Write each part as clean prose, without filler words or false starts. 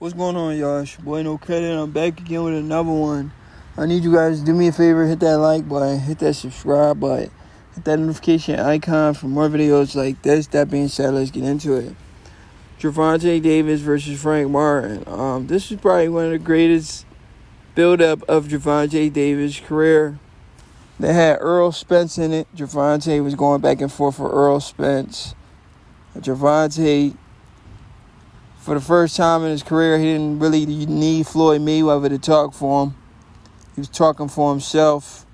What's going on, y'all? It's your boy No Credit. I'm back again with another one. I need you guys to do me a favor, hit that like button, hit that subscribe button, hit that notification icon for more videos like this. That being said, let's get into it. Gervonta Davis versus Frank Martin. This is probably one of the greatest build-up of Gervonta Davis' career. They had Earl Spence in it. Gervonta was going back and forth for Earl Spence. Gervonta, for the first time in his career, he didn't really need Floyd Mayweather to talk for him. He was talking for himself.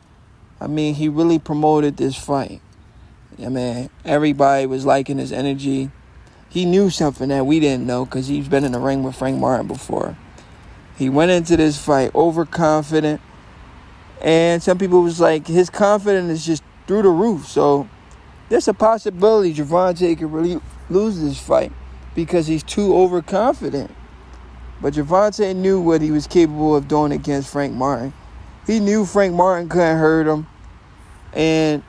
I mean, he really promoted this fight. Everybody was liking his energy. He knew something that we didn't know because he's been in the ring with Frank Martin before. He went into this fight overconfident. And some people was like, his confidence is just through the roof. So there's a possibility Gervonta could really lose this fight because he's too overconfident. But Gervonta knew what he was capable of doing against Frank Martin. He knew Frank Martin couldn't hurt him. And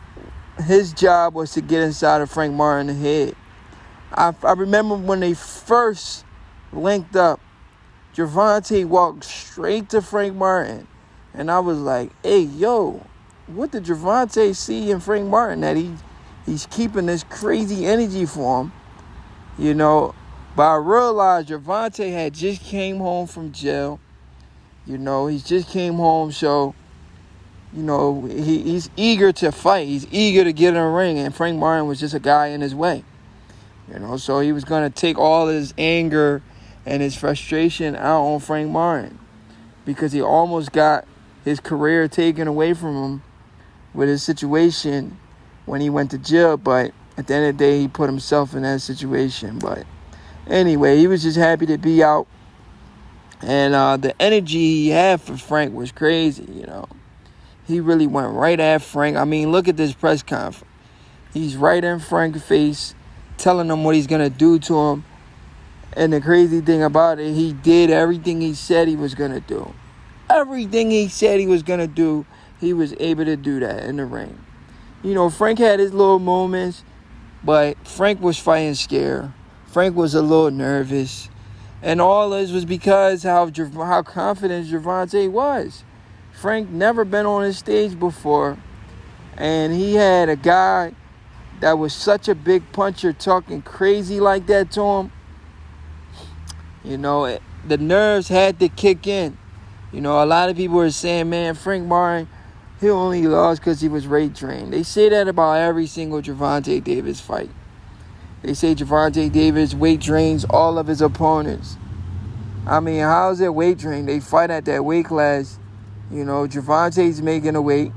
his job was to get inside of Frank Martin's head. I remember when they first linked up, Gervonta walked straight to Frank Martin. And I was like, hey, yo, what did Gervonta see in Frank Martin that he's keeping this crazy energy for him? You know, but I realized Gervonta had just came home from jail. You know, he just came home, so, you know, he's eager to fight. He's eager to get in the ring, and Frank Martin was just a guy in his way. You know, so he was going to take all his anger and his frustration out on Frank Martin because he almost got his career taken away from him with his situation when he went to jail. But at the end of the day, he put himself in that situation. But anyway, he was just happy to be out. And the energy he had for Frank was crazy, you know. He really went right at Frank. I mean, look at this press conference. He's right in Frank's face, telling him what he's going to do to him. And the crazy thing about it, he did everything he said he was going to do. Everything he said he was going to do, he was able to do that in the ring. You know, Frank had his little moments, but Frank was fighting scared. Frank was a little nervous. And all this was because how confident Gervonta was. Frank never been on his stage before. And he had a guy that was such a big puncher talking crazy like that to him. You know, the nerves had to kick in. You know, a lot of people were saying, man, Frank Martin, he only lost because he was weight trained. They say that about every single Gervonta Davis fight. They say Gervonta Davis weight trains all of his opponents. I mean, how is it weight trained? They fight at that weight class. You know, Gervonta's making a weight.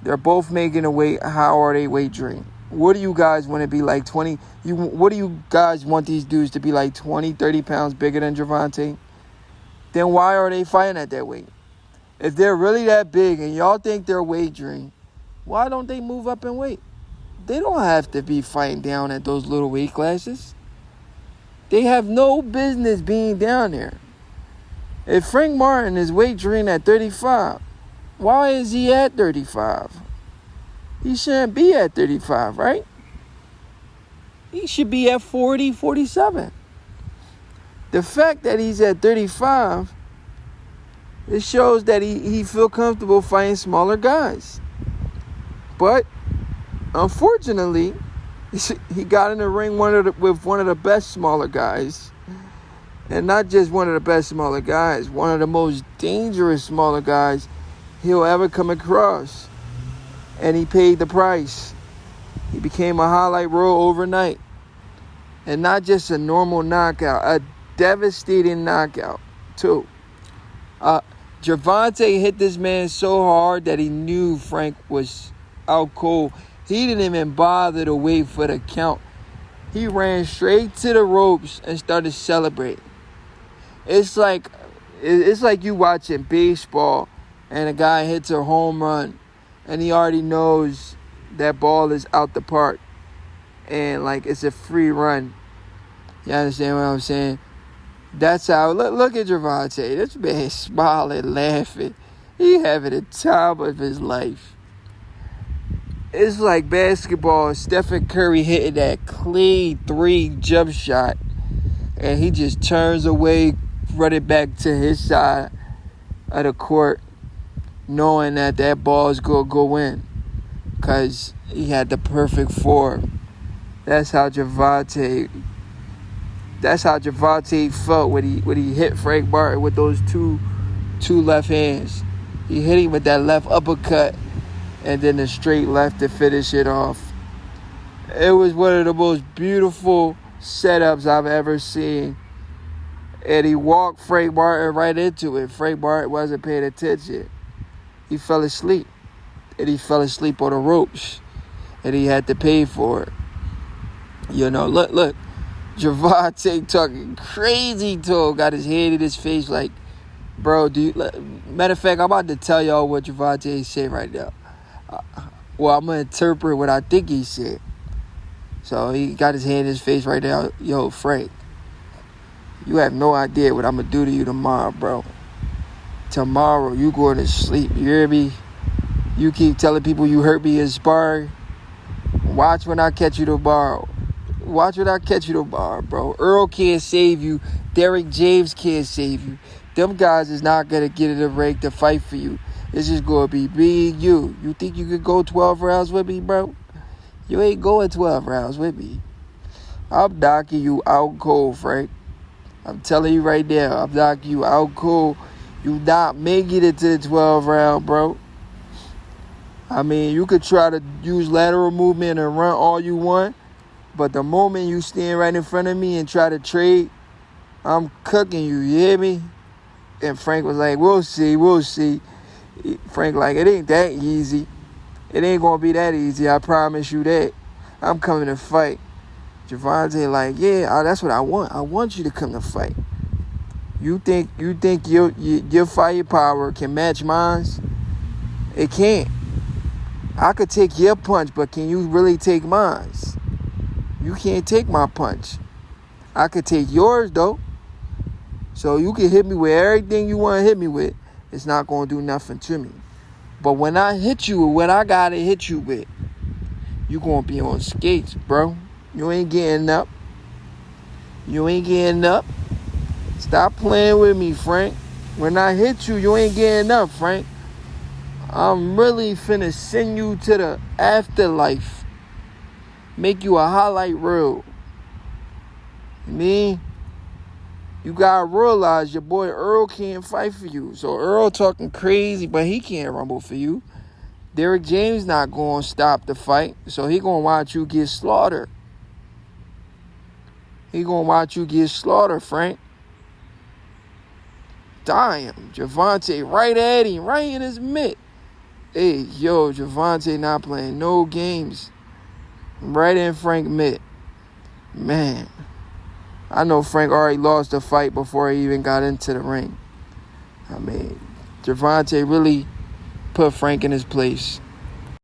They're both making a weight. How are they weight trained? What do you guys want to be like 20? What do you guys want these dudes to be like 20, 30 pounds bigger than Gervonta? Then why are they fighting at that weight? If they're really that big and y'all think they're weight trained, why don't they move up in weight? They don't have to be fighting down at those little weight classes. They have no business being down there. If Frank Martin is weight trained at 35, why is he at 35? He shouldn't be at 35, right? He should be at 40, 47. The fact that he's at 35, it shows that he feel comfortable fighting smaller guys. But unfortunately, he got in the ring with one of the best smaller guys. And not just one of the best smaller guys, one of the most dangerous smaller guys he'll ever come across. And he paid the price. He became a highlight reel overnight. And not just a normal knockout, a devastating knockout, too. Gervonta hit this man so hard that he knew Frank was out cold. He didn't even bother to wait for the count. He ran straight to the ropes and started celebrating. It's like you watching baseball and a guy hits a home run and he already knows that ball is out the park and like it's a free run. You understand what I'm saying? That's how. Look at Gervonta. This man smiling, laughing. He having the time of his life. It's like basketball. Stephen Curry hitting that clean 3 jump shot. And he just turns away, run it back to his side of the court, knowing that ball is going to go in because he had the perfect form. That's how Gervonta felt when he hit Frank Martin with those two left hands. He hit him with that left uppercut and then the straight left to finish it off. It was one of the most beautiful setups I've ever seen. And he walked Frank Martin right into it. Frank Martin wasn't paying attention. He fell asleep. And he fell asleep on the ropes. And he had to pay for it. You know, look. Gervonta talking crazy to him. Got his hand in his face like, bro, matter of fact, I'm about to tell y'all what Gervonta said right now. Well, I'm going to interpret what I think he said. So he got his hand in his face right now. Yo, Frank, you have no idea what I'm going to do to you tomorrow, bro. Tomorrow, you going to sleep. You hear me? You keep telling people you hurt me in sparring. Watch when I catch you tomorrow. Watch when I catch you tomorrow, bro. Earl can't save you. Derrick James can't save you. Them guys is not going to get in the ring to fight for you. It's just going to be me and you. You think you could go 12 rounds with me, bro? You ain't going 12 rounds with me. I'm knocking you out cold, Frank. I'm telling you right now, I'm knocking you out cold. You not making it to the 12 round, bro. I mean, you could try to use lateral movement and run all you want, but the moment you stand right in front of me and try to trade, I'm cooking you. You hear me? And Frank was like, we'll see. Frank like, it ain't that easy. It ain't going to be that easy. I promise you that. I'm coming to fight. Gervonta like, yeah, that's what I want. I want you to come to fight. You think your firepower can match mine? It can't. I could take your punch, but can you really take mine? You can't take my punch. I could take yours, though. So you can hit me with everything you want to hit me with. It's not going to do nothing to me. But when I hit you with what I got to hit you with, you going to be on skates, bro. You ain't getting up. Stop playing with me, Frank. When I hit you, you ain't getting up, Frank. I'm really finna send you to the afterlife. Make you a highlight reel. You gotta realize your boy Earl can't fight for you. So Earl talking crazy, but he can't rumble for you. Derrick James not gonna stop the fight, so he gonna watch you get slaughtered. Frank. Damn, Gervonta right at him, right in his mitt. Hey, yo, Gervonta not playing no games. Right in Frank mitt. Man, I know Frank already lost the fight before he even got into the ring. I mean, Gervonta really put Frank in his place.